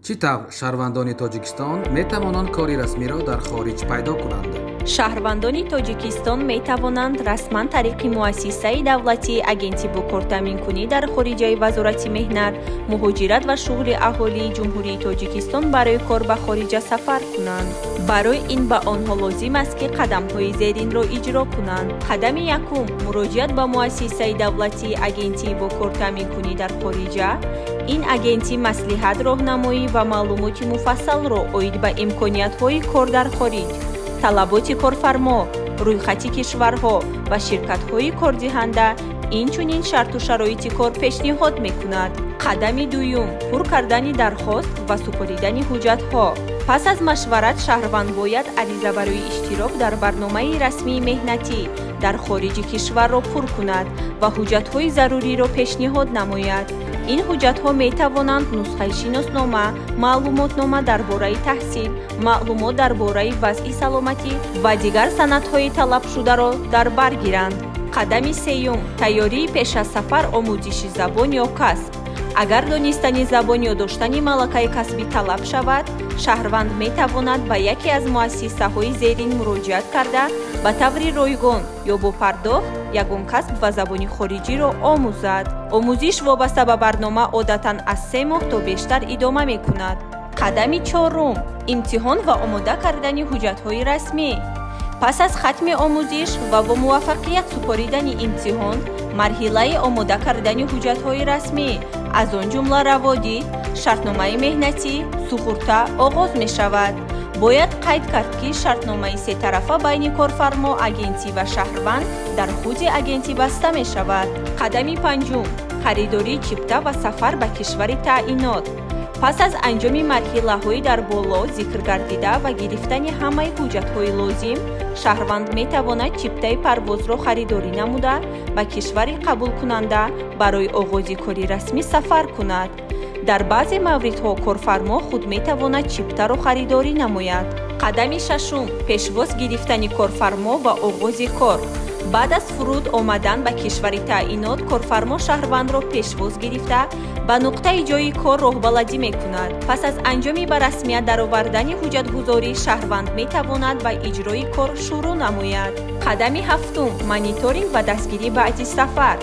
چی طور شهروندان تاجیکستان می توانند کاری رسمی را در خارج پیدا کنند؟ شهروندان تاجیکستان می توانند رسما طریق مؤسسه دولتی اجنسی بکار تامین کنی در خارج وزارت مهنت، مهاجرت و شغل اهالی جمهوری تاجیکستان برای کار به خارج سفر کنند. برای این به آنها لازم است که قدم‌های زیرین را اجرا کنند. قدم یکم، مراجعت به مؤسسه دولتی اجنسی بکار تامین کنی در خارج. این اجنسی مصلحت، راهنمایی و معلومات مفصل را اوید به امکانیت‌های کار در خارج، طلبات کارفرما، رویخط کشورها و شرکت‌های کاردهنده، اینچنین شرط و شرایط کار پیشنهاد می‌کند. قدم دوم، پر کردن درخواست و سپردن حجت‌ها. پس از مشورت، شهروند باید عریضه برای اشتراک در برنامه رسمی مهنتی در خارج کشور را پر کند و حجت‌های ضروری را پیشنهاد نماید. این حجت‌ها می توانند نسخه شناسنامه، معلوماتنامه درباره تحصیل، معلومات درباره وضع سلامتی و دیگر سندهای طلب شده را در بر گیرند. قدم سوم، تیاری پیش از سفر آموزش زبان یا کسب. اگر دانستن زبان یا داشتن ملکه کسبی طلب شود، شهروند می تواند به یکی از مؤسسه‌های زیرین مراجعت کرده به طور رایگان یا با پرداخت یگان کسب و زبان خارجی را آموزد. آموزش وابسته به برنامه عادتاً از 3 ماه تا بیشتر ادامه می کند. قدم چهارم، امتحان و آماده کردن حجت‌های رسمی. پس از ختم آموزش و با موفقیت سپردن امتحان، مرحله آماده کردن حجت‌های رسمی از آن جمله روادی، شرطنامه مهنتی، سخورته آغاز می شود. باید قید کرد که شرطنامه 3 طرفه بین کارفرما، اجنسی و شهروند در خود اجنسی بسته می شود. قدم پنجم، خریداری چیپته و سفر به کشور تعیینات. پس از انجام مرحله‌های در بالا ذکر گردیده و گرفتن همه حجت‌های لازم، شهروند می تواند چیپته پرواز را خریداری نموده به کشور قبول کننده برای آغاز کاری رسمی سفر کند. در بعضی موردها کارفرما خود می تواند چیپته را خریداری نماید. قدم ششم، پیشواز گرفتن کارفرما و آغاز کار. بعد از فرود آمدن به کشور تعیینات، کارفرما شهروند را پیشواز گرفته به نقطه جای کار راهبردی می کند. پس از انجام به رسمیت درآوردن حجت گذاری، شهروند می تواند به اجرای کار شروع نماید. قدم هفتم، مانیتورینگ و دستگیری بعد از سفر.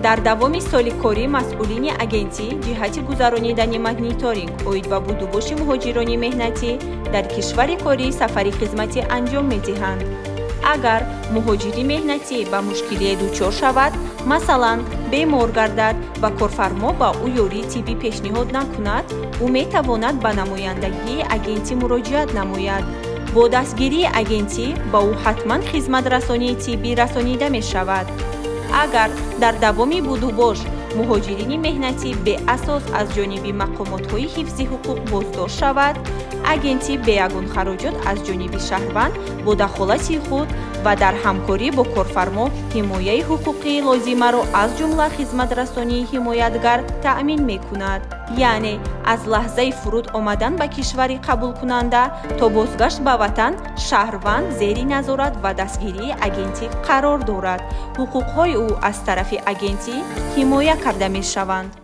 در دوام سال کاری، مسئولین اجنسی جهت گذراندن مانیتورینگ اوید به بودوباش مهاجران مهنتی در کشور کاری سفری خدمتی انجام می دهند. اگر مهاجر مهنتی به مشکلی دچار شود، مثلا بیمار گردد و کارفرما با او یاری طبی پیشنهاد نکند، او می تواند به نمایندگی اجنسی مراجعت نماید. با دستگیری اجنسی با او حتما خدمت رسانی طبی رسانیده می شود. اگر در دوام بودوباش مهاجرین مهنتی به اساس از جانب مقامات‌های حفظ حقوق بازداشت شود، اجنسی به یگان خراجات از جانب شهروند با دخالت خود و در همکاری با کارفرما حمایت حقوقی لازمه را از جمله خدمت رسانی حمایتگر تأمین می کند. یعنی از لحظه فرود آمدن به کشور قبول کننده تا بازگشت به وطن، شهروند زیر نظارت و دستگیری اجنسی قرار دارد. حقوق‌های او از طرف اجنسی حمایت کرده می شوند.